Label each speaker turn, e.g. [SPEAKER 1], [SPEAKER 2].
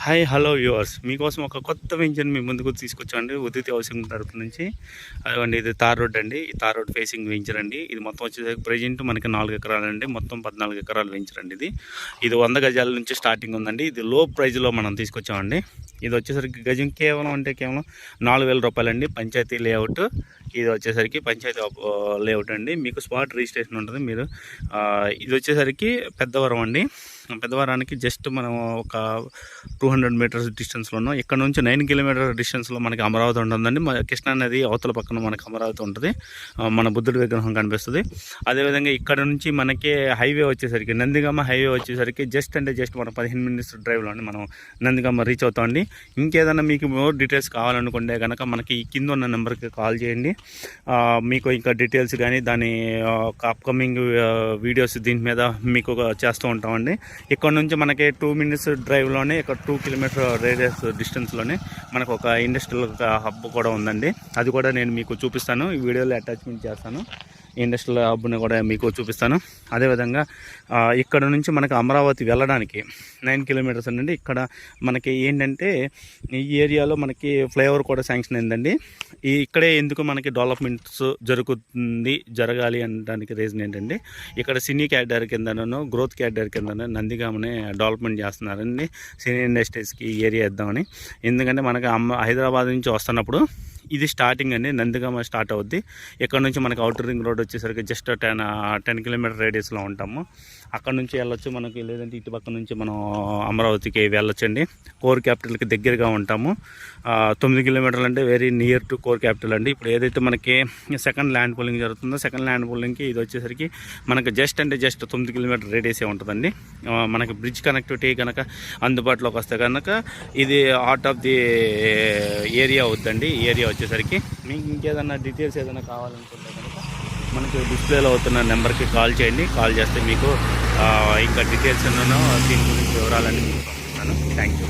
[SPEAKER 1] Hi hello viewers, మీకోసం ఒక కొత్త వెంచర్ మీ ముందుకు తీసుకొచ్చామండి. ఉదితి హౌసింగ్ తరపు నుంచి. అదిగోండి, ఇది తార్ రోడ్ అండి. ఈ తార్ రోడ్ ఫేసింగ్ వెంచర్ అండి. ఇది మొత్తం వచ్చేసరికి ప్రజెంట్ మనకి 4 ఎకరాలు అండి. మొత్తం 14 ఎకరాలు వెంచర్ అండి. ఇది 100 గజాల నుంచి స్టార్టింగ్ ఉందండి. ఇది లో ప్రైజ్లో మనం తీసుకొచ్చామండి. ఇది వచ్చేసరికి గజం కేవలం 4,000 రూపాయలండి. పంచాయతీ లేఅవుట్. ఇది వచ్చేసరికి పంచాయతీ లేఅవుట్ అండి. మీకు స్పాట్ రిజిస్ట్రేషన్ ఉంటుంది. మీరు ఇది వచ్చేసరికి పెద్దవరం అండి. పెద్దవరానికి జస్ట్ మనం ఒక 200 మీటర్స్ డిస్టెన్స్లో ఉన్నాం. ఇక్కడ నుంచి 9 కిలోమీటర్ డిస్టెన్స్లో మనకి అమరావతి ఉంటుందండి. కృష్ణా నది అవతల పక్కన మనకి అమరావతి ఉంటుంది. మన బుద్ధుడి విగ్రహం కనిపిస్తుంది. అదేవిధంగా ఇక్కడ నుంచి మనకి హైవే వచ్చేసరికి నందిగామ హైవే వచ్చేసరికి జస్ట్ మన 15 మినిట్స్ డ్రైవ్లోనే మనం నందిగామ రీచ్ అవుతామండి. ఇంకేదన్నా మీకు మోర్ డీటెయిల్స్ కావాలనుకుంటే కనుక మనకి కింద ఉన్న నెంబర్కి కాల్ చేయండి. మీకు ఇంకా డీటెయిల్స్ కానీ దాని అప్కమింగ్ వీడియోస్ దీని మీద మీకు చేస్తూ ఉంటామండి. ఇక్కడ నుంచి మనకి 2 మినిట్స్ డ్రైవ్లోనే ఇక్కడ 2 కిలోమీటర్ రేడియస్ డిస్టెన్స్లోనే మనకు ఒక ఇండస్ట్రియల్ హబ్ కూడా ఉందండి. అది కూడా నేను మీకు చూపిస్తాను. ఈ వీడియోలో అటాచ్మెంట్ చేస్తాను. ఇండస్ట్రియల్ హబ్ని కూడా మీకు చూపిస్తాను. అదేవిధంగా ఇక్కడ నుంచి మనకి అమరావతి వెళ్ళడానికి 9 కిలోమీటర్స్ అండి. ఇక్కడ మనకి ఏంటంటే ఈ ఏరియాలో మనకి ఫ్లైఓవర్ కూడా శాంక్షన్ అయిందండి. ఇక్కడే ఎందుకు మనకి డెవలప్మెంట్స్ జరగాలి అనడానికి రీజన్ ఏంటంటే ఇక్కడ సినీ క్యాడర్ కిందనో గ్రోత్ క్యాడర్ కిందనో నందిగామనే డెవలప్మెంట్ చేస్తున్నారండి. సినీ ఇండస్ట్రీస్కి ఈ ఏరియా ఇద్దామని. ఎందుకంటే మనకి హైదరాబాద్ నుంచి వస్తున్నప్పుడు ఇది స్టార్టింగ్ అండి. నందిగామ స్టార్ట్ అవుద్ది. ఇక్కడ నుంచి మనకి అవుటర్ రింగ్ రోడ్ వచ్చేసరికి జస్ట్ 10 కిలోమీటర్ రేడియస్లో ఉంటాము. అక్కడ నుంచి వెళ్ళొచ్చు మనకి, లేదంటే ఇటు పక్క నుంచి మనం అమరావతికి వెళ్ళొచ్చండి. కోర్ క్యాపిటల్కి దగ్గరగా ఉంటాము. 9 కిలోమీటర్లు అంటే very near to core capital అండి. ఇప్పుడు ఏదైతే మనకి సెకండ్ ల్యాండ్ పూలింగ్ జరుగుతుందో సెకండ్ ల్యాండ్ పూలింగ్కి ఇది వచ్చేసరికి మనకి జస్ట్ 9 కిలోమీటర్ రేడియసే ఉంటుందండి. మనకి బ్రిడ్జ్ కనెక్టివిటీ కనుక అందుబాటులోకి వస్తే కనుక ఇది హార్ట్ ఆఫ్ ది ఏరియా అవుద్దండి. ఈ ఏరియా వచ్చేసరికి మీకు ఇంకేదన్నా డీటెయిల్స్ ఏదైనా కావాలనుకుంటే కనుక మనకి డిస్ప్లేలో అవుతున్న నెంబర్కి కాల్ చేయండి. కాల్ చేస్తే మీకు ఇంకా డీటెయిల్స్ ఎన్నో దీని గురించి వివరాలన్నీ మీకు పంపిస్తాను. Thank you.